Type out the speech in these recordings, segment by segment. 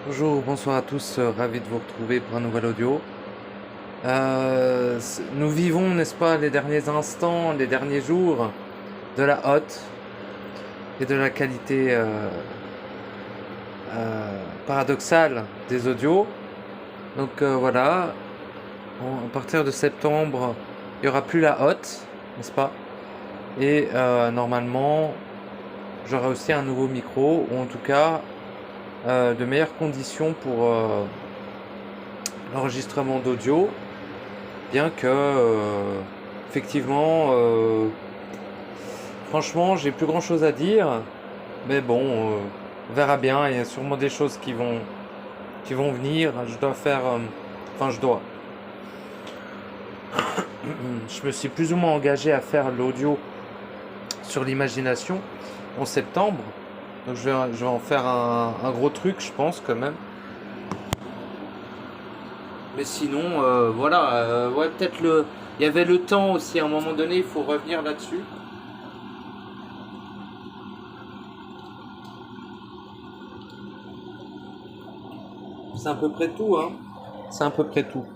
Bonjour, bonsoir à tous, ravi de vous retrouver pour un nouvel audio. Nous vivons, n'est-ce pas, les derniers instants, les derniers jours de la haute et de la qualité paradoxale des audios. Donc voilà, à partir de septembre, il n'y aura plus la haute, n'est-ce pas? Et normalement, j'aurai aussi un nouveau micro, ou en tout cas de meilleures conditions pour l'enregistrement d'audio. Bien que, effectivement, franchement, j'ai plus grand chose à dire. Mais bon, on verra bien. Il y a sûrement des choses qui vont venir. Je dois faire. Enfin, je dois. Je me suis plus ou moins engagé à faire l'audio sur l'imagination en septembre. Donc je vais en faire un gros truc, je pense, quand même. Mais sinon, voilà. Ouais, peut-être le. Il y avait le temps aussi à un moment donné, il faut revenir là-dessus. C'est à peu près tout, hein. C'est à peu près tout.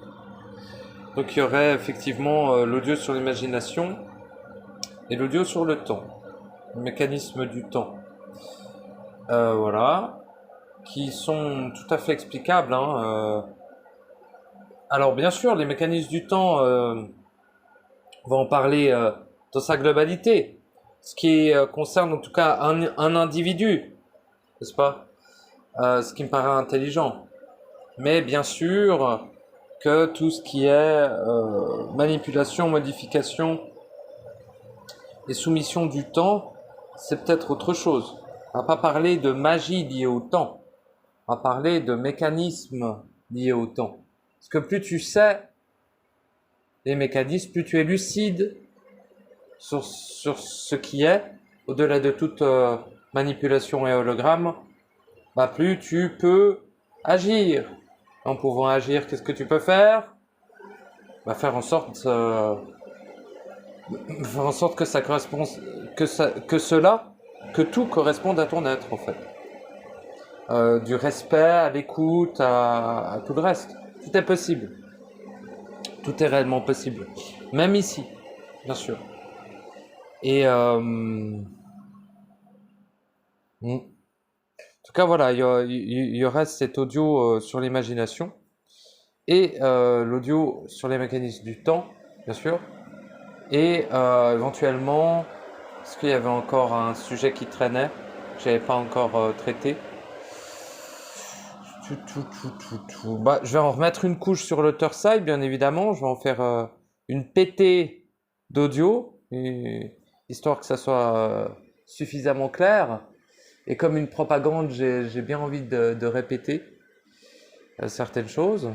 Donc il y aurait effectivement l'audio sur l'imagination et l'audio sur le temps, le mécanisme du temps. Voilà, qui sont tout à fait explicables, hein. Alors bien sûr, les mécanismes du temps, on va en parler dans sa globalité, ce qui concerne en tout cas un individu, n'est-ce pas? Ce qui me paraît intelligent. Mais bien sûr que tout ce qui est manipulation, modification et soumission du temps, c'est peut-être autre chose. On va pas parler de magie liée au temps. On va parler de mécanismes liés au temps. Parce que plus tu sais les mécanismes, plus tu es lucide sur ce qui est, au-delà de toute manipulation et hologramme, bah plus tu peux agir. En pouvant agir, qu'est-ce que tu peux faire? Bah faire en sorte que ça corresponde, que tout corresponde à ton être en fait. Du respect, à l'écoute, à tout le reste. Tout est possible. Tout est réellement possible. Même ici, bien sûr. Et en tout cas, voilà, il y aura cet audio sur l'imagination et l'audio sur les mécanismes du temps, bien sûr. Et éventuellement, est-ce qu'il y avait encore un sujet qui traînait que j'avais pas encore traité? Bah, je vais en remettre une couche sur l'Otherside, bien évidemment. Je vais en faire une pétée d'audio, histoire que ça soit suffisamment clair. Et comme une propagande, j'ai bien envie de répéter certaines choses.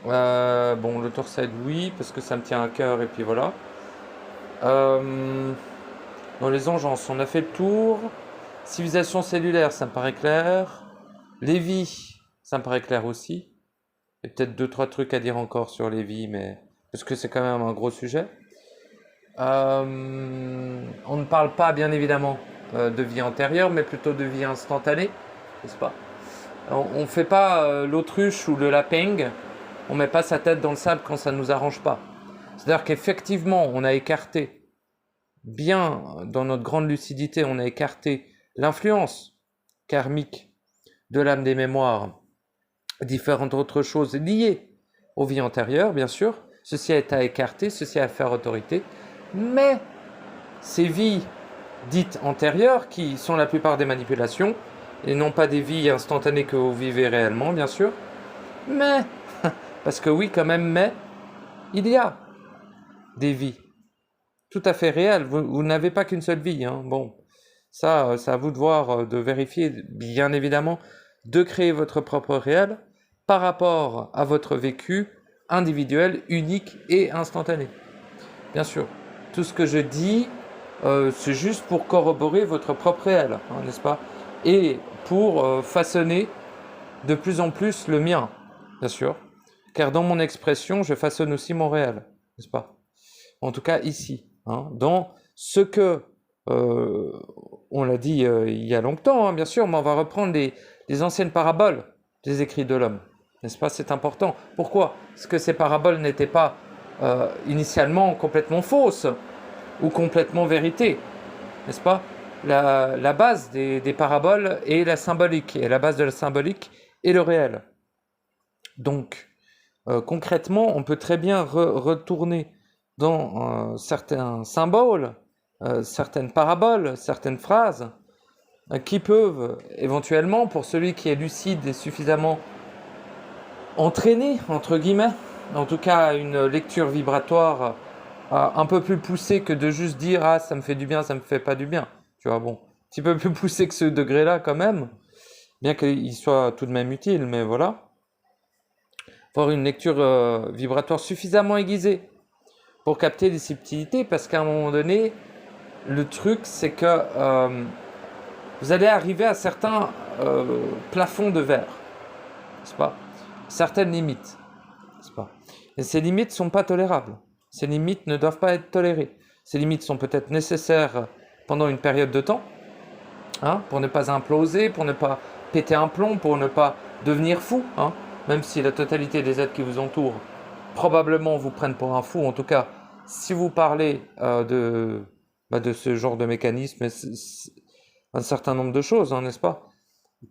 Bon, l'Otherside, oui, parce que ça me tient à cœur, et puis voilà. Dans les anges, on a fait le tour. Civilisation cellulaire, ça me paraît clair. Lévi, ça me paraît clair aussi. Il y a peut-être deux, trois trucs à dire encore sur Lévi, mais parce que c'est quand même un gros sujet. On ne parle pas, bien évidemment, de vie antérieure, mais plutôt de vie instantanée, n'est-ce pas? On ne fait pas l'autruche ou le lapin, on met pas sa tête dans le sable quand ça ne nous arrange pas. C'est-à-dire qu'effectivement, on a écarté, bien dans notre grande lucidité, on a écarté l'influence karmique de l'âme des mémoires, différentes autres choses liées aux vies antérieures, bien sûr. Ceci est à écarter, ceci est à faire autorité. Mais ces vies dites antérieures, qui sont la plupart des manipulations, et non pas des vies instantanées que vous vivez réellement, bien sûr. Mais, parce que oui, quand même, mais, il y a des vies tout à fait réelles. Vous n'avez pas qu'une seule vie, hein. Bon, ça, c'est à vous de voir, de vérifier, bien évidemment, de créer votre propre réel par rapport à votre vécu individuel, unique et instantané. Bien sûr, tout ce que je dis, c'est juste pour corroborer votre propre réel, hein, n'est-ce pas? Et pour façonner de plus en plus le mien, bien sûr. Car dans mon expression, je façonne aussi mon réel, n'est-ce pas? En tout cas ici, hein, dans ce que, on l'a dit il y a longtemps, hein, bien sûr, mais on va reprendre les des anciennes paraboles des écrits de l'homme. N'est-ce pas? C'est important. Pourquoi? Parce que ces paraboles n'étaient pas initialement complètement fausses ou complètement vérité. N'est-ce pas? La base des paraboles est la symbolique. Et la base de la symbolique est le réel. Donc, concrètement, on peut très bien retourner dans certains symboles, certaines paraboles, certaines phrases, qui peuvent éventuellement, pour celui qui est lucide et suffisamment entraîné, entre guillemets, en tout cas une lecture vibratoire un peu plus poussée que de juste dire « Ah, ça me fait du bien, ça me fait pas du bien ». Tu vois, bon, un petit peu plus poussé que ce degré-là quand même, bien qu'il soit tout de même utile, mais voilà. Avoir une lecture vibratoire suffisamment aiguisée pour capter les subtilités, parce qu'à un moment donné, le truc, c'est que vous allez arriver à certains plafonds de verre, n'est-ce pas? Certaines limites, n'est-ce pas? Et ces limites ne sont pas tolérables. Ces limites ne doivent pas être tolérées. Ces limites sont peut-être nécessaires pendant une période de temps, hein, pour ne pas imploser, pour ne pas péter un plomb, pour ne pas devenir fou, hein, même si la totalité des êtres qui vous entourent probablement vous prennent pour un fou. En tout cas, si vous parlez de ce genre de mécanisme, un certain nombre de choses, hein, n'est-ce pas,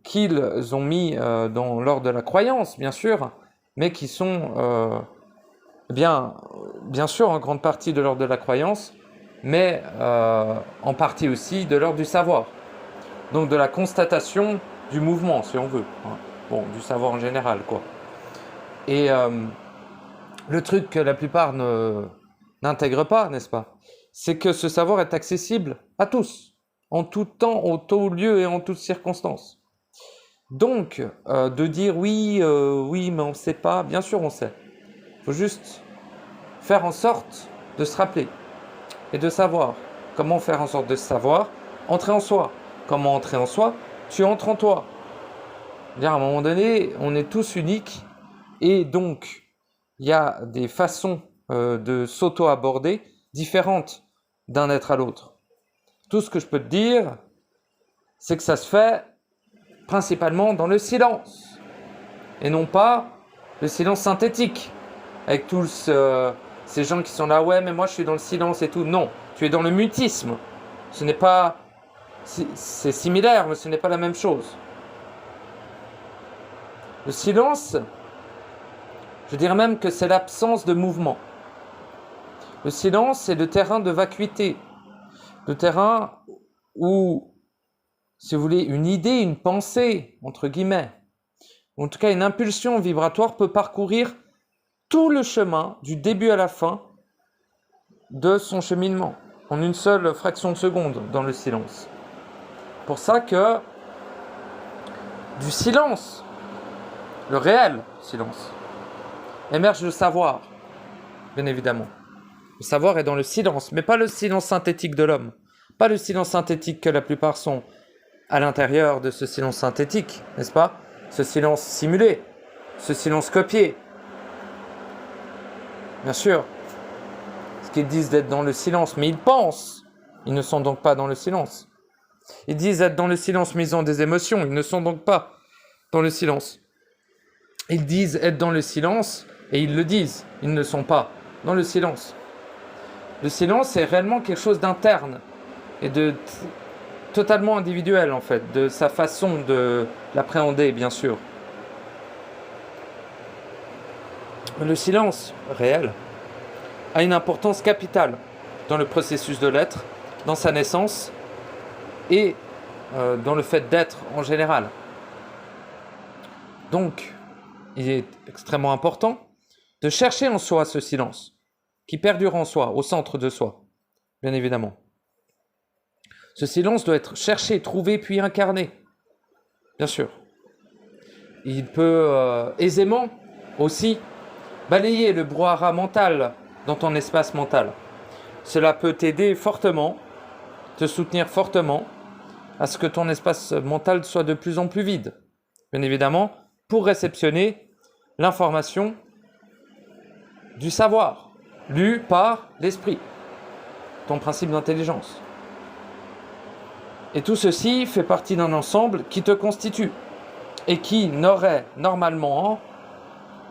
qu'ils ont mis dans l'ordre de la croyance, bien sûr, mais qui sont bien sûr en grande partie de l'ordre de la croyance, mais en partie aussi de l'ordre du savoir. Donc de la constatation du mouvement, si on veut. Hein. Bon, du savoir en général, quoi. Et le truc que la plupart n'intègrent pas, n'est-ce pas, c'est que ce savoir est accessible à tous, en tout temps, en tout lieu et en toutes circonstances. Donc, de dire oui, mais on ne sait pas, bien sûr on sait. Il faut juste faire en sorte de se rappeler et de savoir. Comment faire en sorte de savoir? Entrer en soi. Comment entrer en soi? Tu entres en toi. C'est-à-dire, à un moment donné, on est tous uniques et donc il y a des façons de s'auto-aborder différentes d'un être à l'autre. Tout ce que je peux te dire, c'est que ça se fait principalement dans le silence et non pas le silence synthétique avec tous ces gens qui sont là, ouais, mais moi je suis dans le silence et tout. Non, tu es dans le mutisme. Ce n'est pas... C'est similaire, mais ce n'est pas la même chose. Le silence, je dirais même que c'est l'absence de mouvement. Le silence, c'est le terrain de vacuité. Le terrain où, si vous voulez, une idée, une pensée, entre guillemets, ou en tout cas une impulsion vibratoire peut parcourir tout le chemin, du début à la fin, de son cheminement, en une seule fraction de seconde, dans le silence. C'est pour ça que du silence, le réel silence, émerge le savoir, bien évidemment. Le savoir est dans le silence, mais pas le silence synthétique de l'homme, pas le silence synthétique que la plupart sont à l'intérieur de ce silence synthétique, n'est-ce pas? Ce silence simulé, ce silence copié. Bien sûr, ce qu'ils disent d'être dans le silence, mais ils pensent, ils ne sont donc pas dans le silence. Ils disent être dans le silence, mais ils ont des émotions, ils ne sont donc pas dans le silence. Ils disent être dans le silence, et ils le disent, ils ne sont pas dans le silence. Le silence est réellement quelque chose d'interne, et de totalement individuel en fait, de sa façon de l'appréhender, bien sûr. Le silence réel a une importance capitale dans le processus de l'être, dans sa naissance et dans le fait d'être en général. Donc, il est extrêmement important de chercher en soi ce silence, qui perdure en soi, au centre de soi, bien évidemment. Ce silence doit être cherché, trouvé, puis incarné, bien sûr. Il peut aisément aussi balayer le brouhaha mental dans ton espace mental. Cela peut t'aider fortement, te soutenir fortement à ce que ton espace mental soit de plus en plus vide, bien évidemment, pour réceptionner l'information du savoir, lu par l'esprit, ton principe d'intelligence. Et tout ceci fait partie d'un ensemble qui te constitue. et qui n'aurait normalement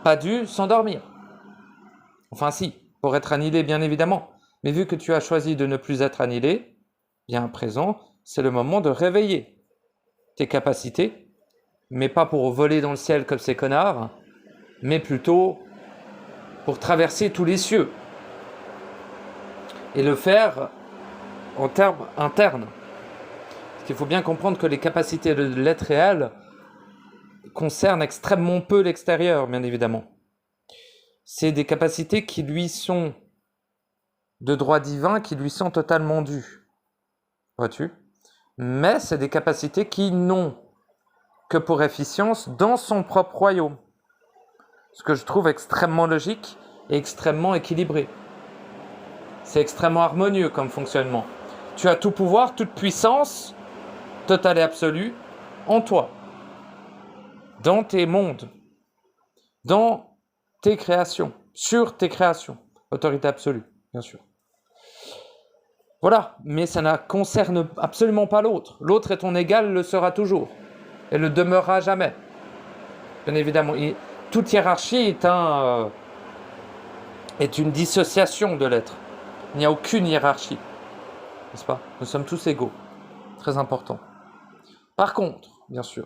pas dû s'endormir. Enfin si, pour être annihilé bien évidemment. Mais vu que tu as choisi de ne plus être annihilé, bien à présent, c'est le moment de réveiller tes capacités, mais pas pour voler dans le ciel comme ces connards, mais plutôt pour traverser tous les cieux et le faire en termes internes. Parce qu'il faut bien comprendre que les capacités de l'être réel concernent extrêmement peu l'extérieur, bien évidemment. C'est des capacités qui lui sont de droit divin, qui lui sont totalement dues. Vois-tu ? Mais c'est des capacités qui n'ont que pour efficience dans son propre royaume. Ce que je trouve extrêmement logique et extrêmement équilibré. C'est extrêmement harmonieux comme fonctionnement. Tu as tout pouvoir, toute puissance, totale et absolue, en toi. Dans tes mondes. Dans tes créations. Sur tes créations. Autorité absolue, bien sûr. Voilà, mais ça ne concerne absolument pas l'autre. L'autre est ton égal, le sera toujours. Et le demeurera jamais. Bien évidemment, toute hiérarchie est une dissociation de l'être. Il n'y a aucune hiérarchie. N'est-ce pas ? Nous sommes tous égaux. Très important. Par contre, bien sûr,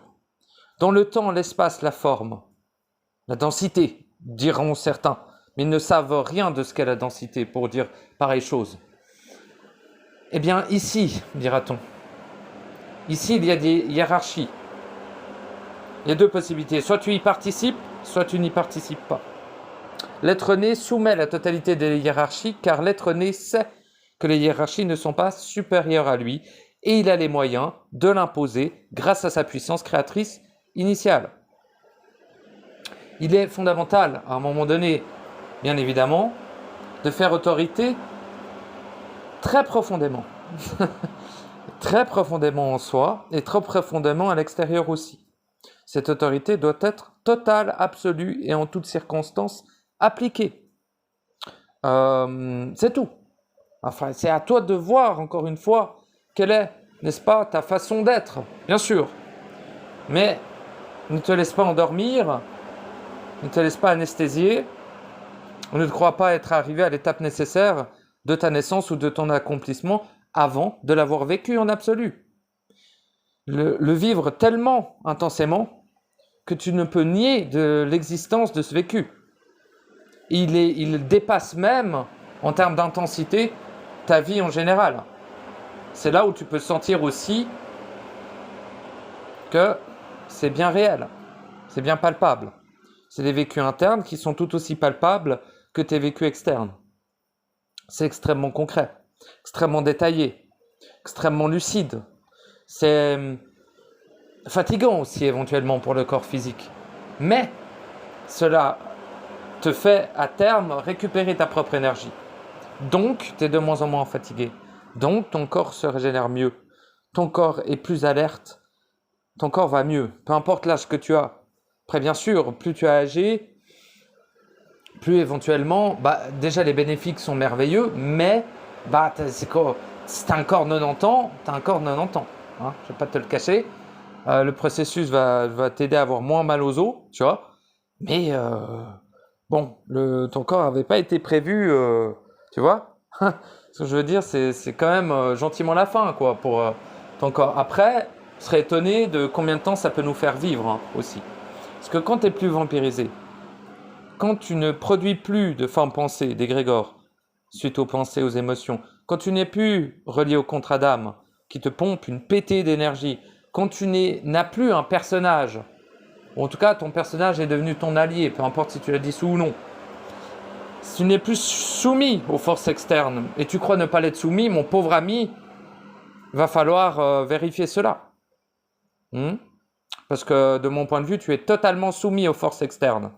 dans le temps, l'espace, la forme, la densité, diront certains, mais ils ne savent rien de ce qu'est la densité pour dire pareille chose. Eh bien, ici, dira-t-on, ici, il y a des hiérarchies. Il y a deux possibilités. Soit tu y participes, soit tu n'y participes pas. L'être né soumet la totalité des hiérarchies, car l'être né sait que les hiérarchies ne sont pas supérieures à lui, et il a les moyens de l'imposer grâce à sa puissance créatrice initiale. Il est fondamental, à un moment donné, bien évidemment, de faire autorité très profondément. Très profondément en soi, et très profondément à l'extérieur aussi. Cette autorité doit être totale, absolue et en toutes circonstances appliquée. C'est tout. Enfin, c'est à toi de voir, encore une fois, quelle est, n'est-ce pas, ta façon d'être, bien sûr. Mais ne te laisse pas endormir, ne te laisse pas anesthésier, ne te crois pas être arrivé à l'étape nécessaire de ta naissance ou de ton accomplissement avant de l'avoir vécu en absolu. Le vivre tellement intensément que tu ne peux nier de l'existence de ce vécu. Il dépasse même, en termes d'intensité, ta vie en général. C'est là où tu peux sentir aussi que c'est bien réel, c'est bien palpable. C'est des vécus internes qui sont tout aussi palpables que tes vécus externes. C'est extrêmement concret, extrêmement détaillé, extrêmement lucide. C'est fatigant aussi éventuellement pour le corps physique. Mais cela te fait à terme récupérer ta propre énergie. Donc, tu es de moins en moins fatigué. Donc, ton corps se régénère mieux. Ton corps est plus alerte. Ton corps va mieux. Peu importe l'âge que tu as. Après, bien sûr, plus tu es âgé, plus éventuellement, déjà les bénéfices sont merveilleux, mais si tu as un corps 90 ans, tu as un corps 90 ans. Hein, je ne vais pas te le cacher. Le processus va t'aider à avoir moins mal aux os, tu vois. Mais ton corps n'avait pas été prévu, tu vois. Ce que je veux dire, c'est quand même gentiment la fin, quoi, pour ton corps. Après, je serais étonné de combien de temps ça peut nous faire vivre, hein, aussi. Parce que quand tu n'es plus vampirisé, quand tu ne produis plus de forme pensée, d'égrégore, suite aux pensées, aux émotions, quand tu n'es plus relié au contrat d'âme, qui te pompe une pétée d'énergie, quand tu n'as plus un personnage, ou en tout cas ton personnage est devenu ton allié, peu importe si tu l'as dissous ou non, si tu n'es plus soumis aux forces externes, et tu crois ne pas l'être soumis, mon pauvre ami, va falloir vérifier cela. Parce que de mon point de vue, tu es totalement soumis aux forces externes.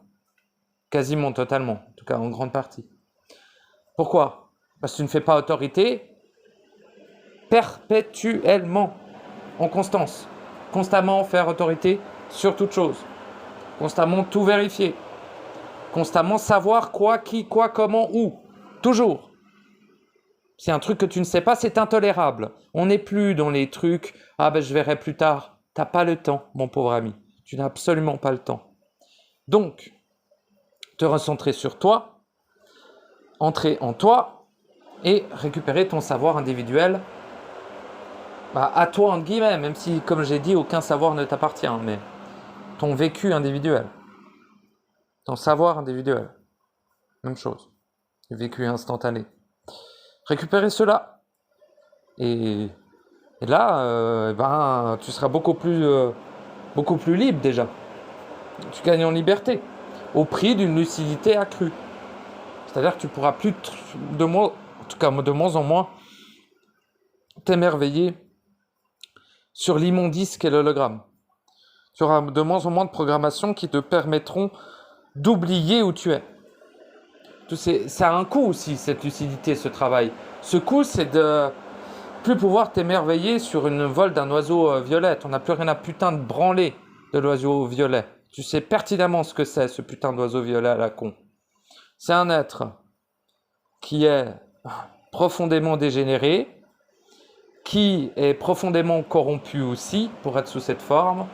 Quasiment totalement, en tout cas en grande partie. Pourquoi ? Parce que tu ne fais pas autorité perpétuellement, en constance. Constamment faire autorité sur toute chose. Constamment tout vérifier. Constamment savoir quoi, qui, quoi, comment, où. Toujours. Si un truc que tu ne sais pas, c'est intolérable. On n'est plus dans les trucs, je verrai plus tard. T'as pas le temps, mon pauvre ami. Tu n'as absolument pas le temps. Donc, te recentrer sur toi, entrer en toi et récupérer ton savoir individuel à toi, entre guillemets, même si, comme j'ai dit, aucun savoir ne t'appartient, mais ton vécu individuel, ton savoir individuel, même chose, vécu instantané. Récupérer cela et là, tu seras beaucoup plus libre déjà. Tu gagnes en liberté au prix d'une lucidité accrue. C'est-à-dire que tu pourras plus de moins en moins t'émerveiller sur l'immondice qu'est l'hologramme. Tu auras de moins en moins de programmations qui te permettront d'oublier où tu es. Ça a un coût aussi, cette lucidité, ce travail. Ce coût, c'est de plus pouvoir t'émerveiller sur une vol d'un oiseau violet. On n'a plus rien à putain de branler de l'oiseau violet. Tu sais pertinemment ce que c'est, ce putain d'oiseau violet à la con. C'est un être qui est profondément dégénéré, qui est profondément corrompu aussi, pour être sous cette forme,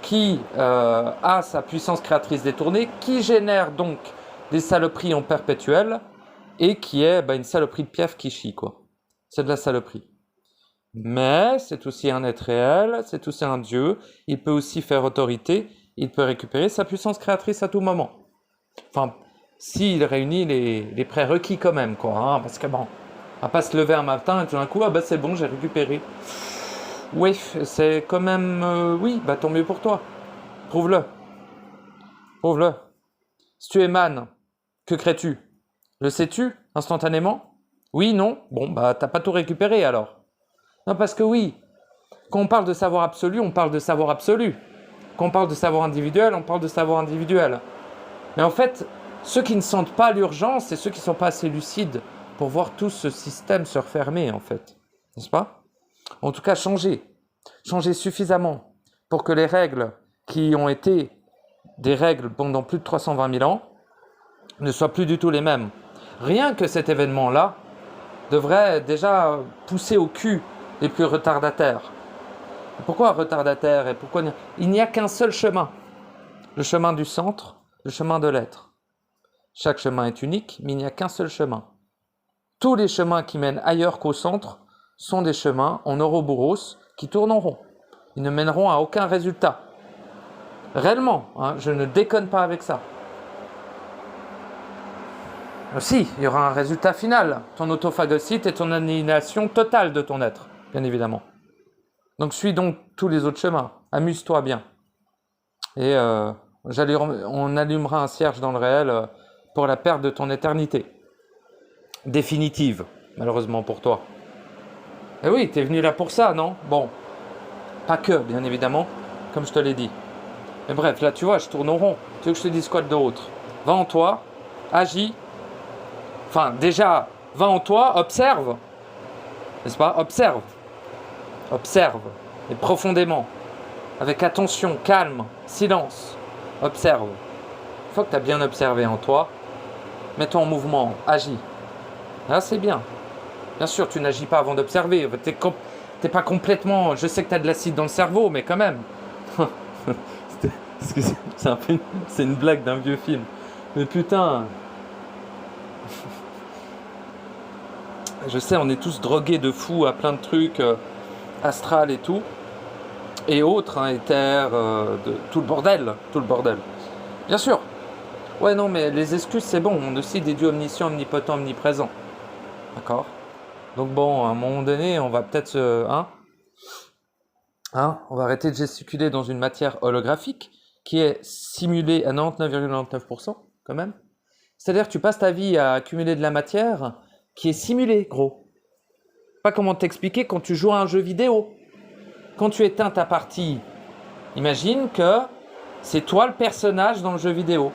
qui a sa puissance créatrice détournée, qui génère donc des saloperies en perpétuel, et qui est une saloperie de piaf qui chie, quoi. C'est de la saloperie. Mais c'est aussi un être réel, c'est aussi un dieu, il peut aussi faire autorité, il peut récupérer sa puissance créatrice à tout moment. Enfin, s'il réunit les prérequis quand même, quoi, hein, parce que bon, on va pas se lever un matin et tout d'un coup, c'est bon, j'ai récupéré. Oui, c'est quand même, oui, tant mieux pour toi. Prouve-le. Prouve-le. Si tu émanes, que crées-tu? Le sais-tu instantanément? Oui, non? Bon, t'as pas tout récupéré alors. Non, parce que oui, quand on parle de savoir absolu, on parle de savoir absolu. Quand on parle de savoir individuel, on parle de savoir individuel. Mais en fait, ceux qui ne sentent pas l'urgence, c'est ceux qui ne sont pas assez lucides pour voir tout ce système se refermer, en fait. N'est-ce pas? En tout cas, changer suffisamment pour que les règles qui ont été des règles pendant plus de 320 000 ans ne soient plus du tout les mêmes. Rien que cet événement-là devrait déjà pousser au cul les plus retardataires. Pourquoi retardataires et pourquoi il n'y a qu'un seul chemin, le chemin du centre, le chemin de l'être. Chaque chemin est unique, mais il n'y a qu'un seul chemin. Tous les chemins qui mènent ailleurs qu'au centre sont des chemins en Ouroboros qui tournent en rond. Ils ne mèneront à aucun résultat. Réellement, je ne déconne pas avec ça. Si, il y aura un résultat final, ton autophagocyte et ton annihilation totale de ton être, bien évidemment. Donc suis donc tous les autres chemins, amuse-toi bien. Et on allumera un cierge dans le réel pour la perte de ton éternité. Définitive, malheureusement pour toi. Et oui, t'es venu là pour ça, non? Bon, pas que, bien évidemment, comme je te l'ai dit. Mais bref, là, tu vois, je tourne au rond. Tu veux que je te dise quoi d'autre? Va en toi, agis. Enfin, déjà, va en toi, observe. N'est-ce pas? Observe. Observe. Et profondément. Avec attention, calme, silence. Observe. Une fois que tu as bien observé en toi, mets-toi en mouvement, agis. Là, c'est bien. Bien sûr, tu n'agis pas avant d'observer. T'es pas complètement... Je sais que tu as de l'acide dans le cerveau, mais quand même. C'est une blague d'un vieux film. Mais putain... Je sais, on est tous drogués de fou à plein de trucs, astral et tout. Et autres, éther, tout le bordel. Bien sûr. Ouais, non, mais les excuses, c'est bon. On est aussi des dieux omniscients, omnipotents, omniprésents. D'accord? Donc bon, à un moment donné, on va peut-être on va arrêter de gesticuler dans une matière holographique qui est simulée à 99,99% quand même. C'est-à-dire que tu passes ta vie à accumuler de la matière qui est simulée, gros. Pas comment t'expliquer quand tu joues à un jeu vidéo. Quand tu éteins ta partie, imagine que c'est toi le personnage dans le jeu vidéo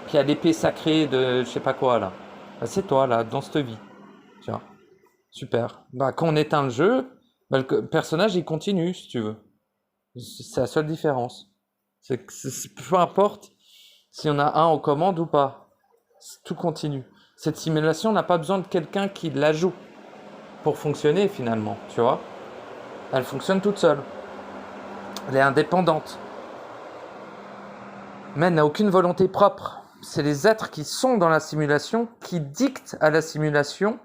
qui a l'épée sacrée de je sais pas quoi là. C'est toi là, dans cette vie. Tu vois. Super. Quand on éteint le jeu, le personnage il continue si tu veux. C'est la seule différence. Peu importe s'il y en a un aux commandes ou pas. Tout continue. Cette simulation n'a pas besoin de quelqu'un qui la joue pour fonctionner finalement, tu vois. Elle fonctionne toute seule. Elle est indépendante. Mais n'a aucune volonté propre. C'est les êtres qui sont dans la simulation qui dictent à la simulation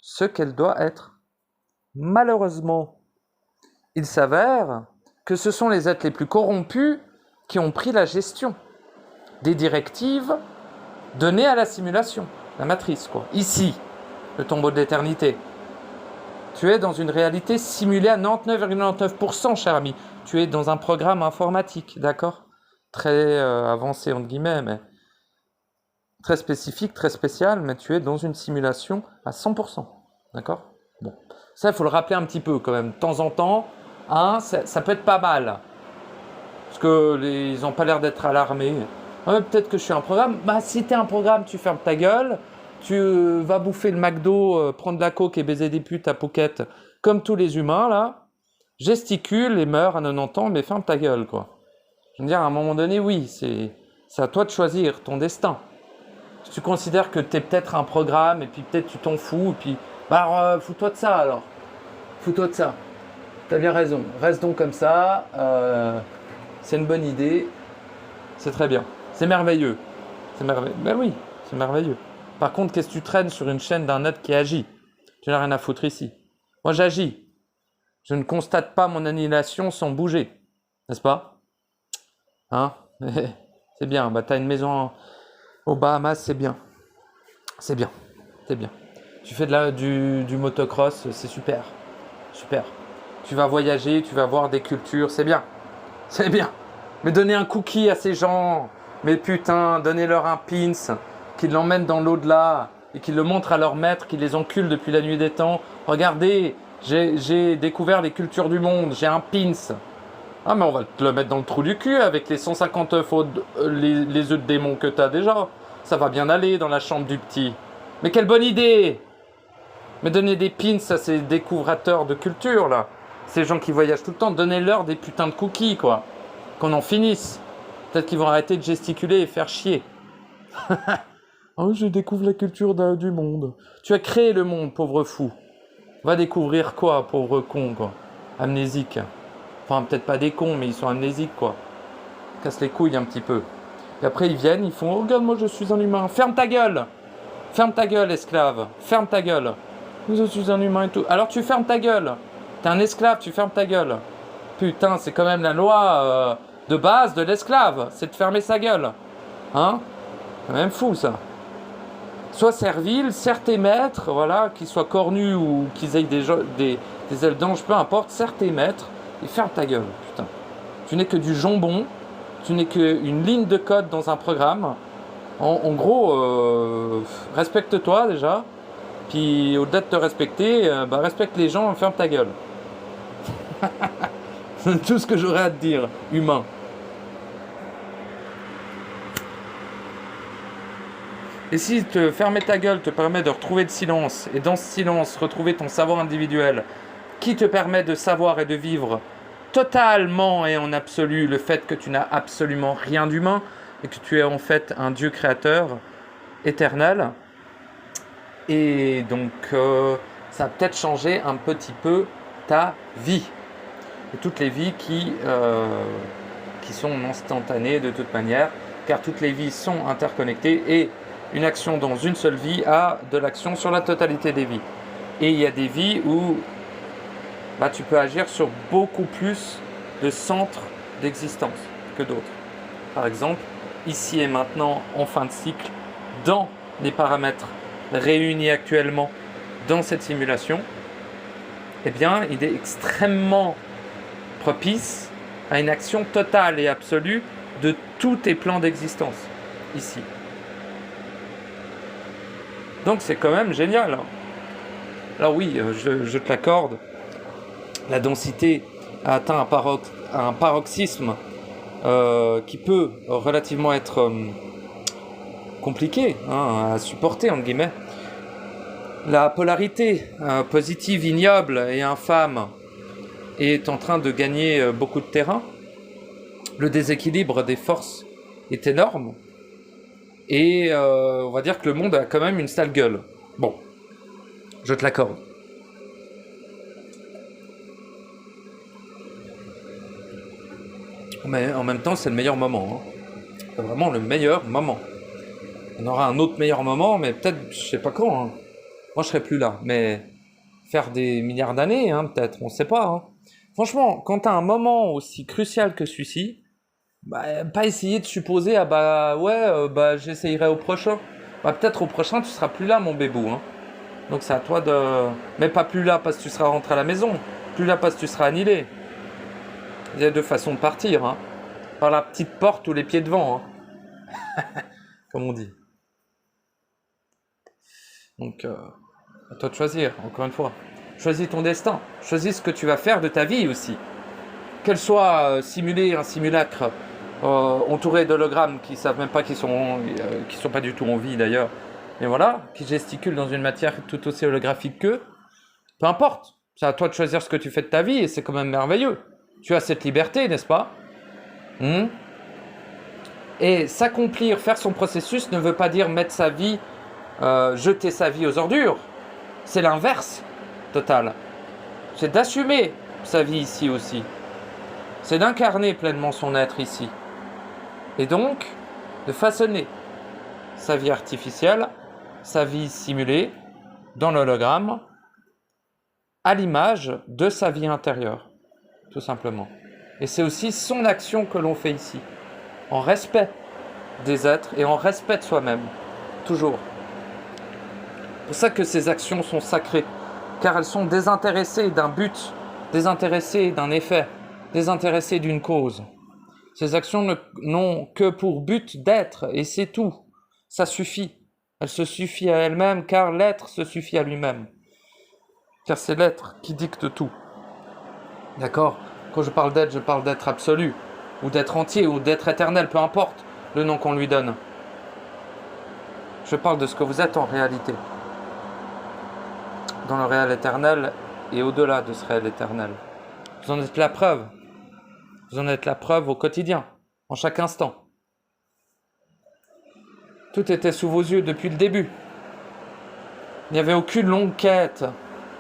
ce qu'elle doit être. Malheureusement, il s'avère que ce sont les êtres les plus corrompus qui ont pris la gestion des directives données à la simulation, la matrice, quoi. Ici, le tombeau de l'éternité. Tu es dans une réalité simulée à 99,99%, cher ami. Tu es dans un programme informatique, d'accord? Très avancé, entre guillemets, mais très spécifique, très spécial, mais tu es dans une simulation à 100%, d'accord? Bon, ça, il faut le rappeler un petit peu quand même, de temps en temps, hein, ça peut être pas mal, parce qu'ils n'ont pas l'air d'être alarmés. Ouais, peut-être que je suis un programme. Bah, si t'es un programme, tu fermes ta gueule, tu vas bouffer le McDo, prendre de la coke et baiser des putes à Phuket, comme tous les humains, là, gesticule et meurs à 90 ans, mais ferme ta gueule, quoi. Je veux dire, à un moment donné, oui, c'est à toi de choisir ton destin. Si tu considères que t'es peut-être un programme, et puis peut-être tu t'en fous, et puis, bah, alors, fous-toi de ça, alors. Fous-toi de ça. T'as bien raison. Reste donc comme ça. C'est une bonne idée. C'est très bien. C'est merveilleux. C'est merveilleux. Ben oui, c'est merveilleux. Par contre, qu'est-ce que tu traînes sur une chaîne d'un être qui agit? Tu n'as rien à foutre ici. Moi, j'agis. Je ne constate pas mon annihilation sans bouger. N'est-ce pas? Hein? C'est bien. Bah, t'as une maison aux Bahamas, c'est bien. C'est bien. C'est bien. Tu fais du motocross, c'est super. Super. Tu vas voyager, tu vas voir des cultures, c'est bien. C'est bien. Mais donner un cookie à ces gens, mais putain, donnez-leur un pins, qu'ils l'emmènent dans l'au-delà et qu'ils le montrent à leur maître, qu'ils les enculent depuis la nuit des temps. Regardez, j'ai découvert les cultures du monde, j'ai un pins. Ah, mais on va te le mettre dans le trou du cul avec les 150 œufs, les œufs de démon que t'as déjà. Ça va bien aller dans la chambre du petit. Mais quelle bonne idée! Mais donnez des pins à ces découvrateurs de culture, là. Ces gens qui voyagent tout le temps, donnez-leur des putains de cookies, quoi. Qu'on en finisse. Peut-être qu'ils vont arrêter de gesticuler et faire chier. Oh, je découvre la culture du monde. Tu as créé le monde, pauvre fou. Va découvrir quoi, pauvre con, quoi. Amnésique. Enfin, peut-être pas des cons, mais ils sont amnésiques, quoi. Casse les couilles un petit peu. Et après, ils viennent, ils font « Oh, regarde, moi, je suis un humain. Ferme ta gueule! Ferme ta gueule, esclave. Ferme ta gueule. Je suis un humain et tout. Alors, tu fermes ta gueule. T'es un esclave, tu fermes ta gueule. Putain, c'est quand même la loi de base de l'esclave. C'est de fermer sa gueule. Hein? C'est quand même fou, ça. Sois servile, serre tes maîtres, voilà, qu'ils soient cornus ou qu'ils aient des ailes d'ange, peu importe, serre tes maîtres et ferme ta gueule, putain. Tu n'es que du jambon, tu n'es qu'une ligne de code dans un programme. En gros, respecte-toi déjà, puis au-delà de te respecter, respecte les gens, ferme ta gueule. C'est tout ce que j'aurais à te dire, humain. Et si te fermer ta gueule te permet de retrouver le silence, et dans ce silence, retrouver ton savoir individuel, qui te permet de savoir et de vivre totalement et en absolu le fait que tu n'as absolument rien d'humain, et que tu es en fait un Dieu créateur éternel, et donc ça a peut-être changé un petit peu ta vie. Et toutes les vies qui sont instantanées de toute manière, car toutes les vies sont interconnectées, et une action dans une seule vie a de l'action sur la totalité des vies. Et il y a des vies où tu peux agir sur beaucoup plus de centres d'existence que d'autres. Par exemple, ici et maintenant, en fin de cycle, dans les paramètres réunis actuellement dans cette simulation, eh bien, il est extrêmement propice à une action totale et absolue de tous tes plans d'existence, ici. Donc c'est quand même génial. Hein. Alors oui, je te l'accorde, la densité a atteint un paroxysme qui peut relativement être compliqué à supporter, entre guillemets. La polarité positive, ignoble et infâme est en train de gagner beaucoup de terrain. Le déséquilibre des forces est énorme. Et on va dire que le monde a quand même une sale gueule. Bon, je te l'accorde. Mais en même temps, c'est le meilleur moment. Hein. C'est vraiment le meilleur moment. On aura un autre meilleur moment, mais peut-être, je sais pas quand. Hein. Moi, je serai plus là. Mais faire des milliards d'années, hein, peut-être, on sait pas. Hein. Franchement, quand t'as un moment aussi crucial que celui-ci, bah, pas essayer de supposer, ah bah ouais, bah j'essayerai au prochain. Bah peut-être au prochain, tu seras plus là, mon bébou. Hein. Donc c'est à toi de... Mais pas plus là parce que tu seras rentré à la maison. Plus là parce que tu seras annihilé. Il y a deux façons de partir. Hein. Par la petite porte ou les pieds devant. Hein. Comme on dit. Donc, à toi de choisir, encore une fois. Choisis ton destin. Choisis ce que tu vas faire de ta vie aussi. Qu'elle soit simulée, un simulacre, entouré d'hologrammes qui savent même pas qui sont pas du tout en vie d'ailleurs. Mais voilà, qui gesticulent dans une matière tout aussi holographique qu'eux. Peu importe. C'est à toi de choisir ce que tu fais de ta vie et c'est quand même merveilleux. Tu as cette liberté, n'est-ce pas? Et s'accomplir, faire son processus ne veut pas dire mettre sa vie, jeter sa vie aux ordures. C'est l'inverse total. C'est d'assumer sa vie ici aussi. C'est d'incarner pleinement son être ici. Et donc, de façonner sa vie artificielle, sa vie simulée, dans l'hologramme, à l'image de sa vie intérieure, tout simplement. Et c'est aussi son action que l'on fait ici, en respect des êtres et en respect de soi-même, toujours. C'est pour ça que ces actions sont sacrées, car elles sont désintéressées d'un but, désintéressées d'un effet, désintéressées d'une cause. Ces actions n'ont que pour but d'être, et c'est tout. Ça suffit. Elle se suffit à elle-même, car l'être se suffit à lui-même. Car c'est l'être qui dicte tout. D'accord? Quand je parle d'être absolu, ou d'être entier, ou d'être éternel, peu importe le nom qu'on lui donne. Je parle de ce que vous êtes en réalité. Dans le réel éternel, et au-delà de ce réel éternel. Vous en êtes la preuve. Vous en êtes la preuve au quotidien, en chaque instant. Tout était sous vos yeux depuis le début. Il n'y avait aucune longue quête,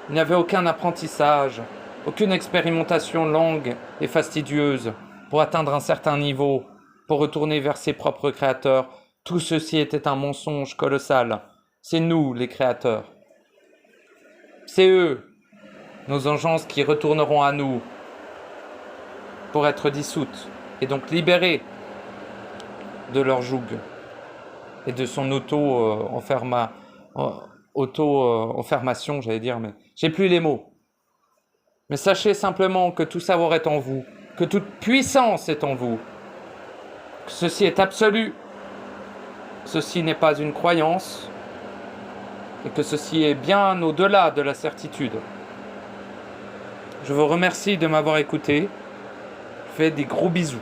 il n'y avait aucun apprentissage, aucune expérimentation longue et fastidieuse pour atteindre un certain niveau, pour retourner vers ses propres créateurs. Tout ceci était un mensonge colossal. C'est nous, les créateurs. C'est eux, nos engences qui retourneront à nous pour être dissoutes et donc libérées de leur joug et de son auto-enfermation, j'allais dire, mais j'ai plus les mots. Mais sachez simplement que tout savoir est en vous, que toute puissance est en vous, que ceci est absolu, que ceci n'est pas une croyance, et que ceci est bien au-delà de la certitude. Je vous remercie de m'avoir écouté. Je vous fais des gros bisous.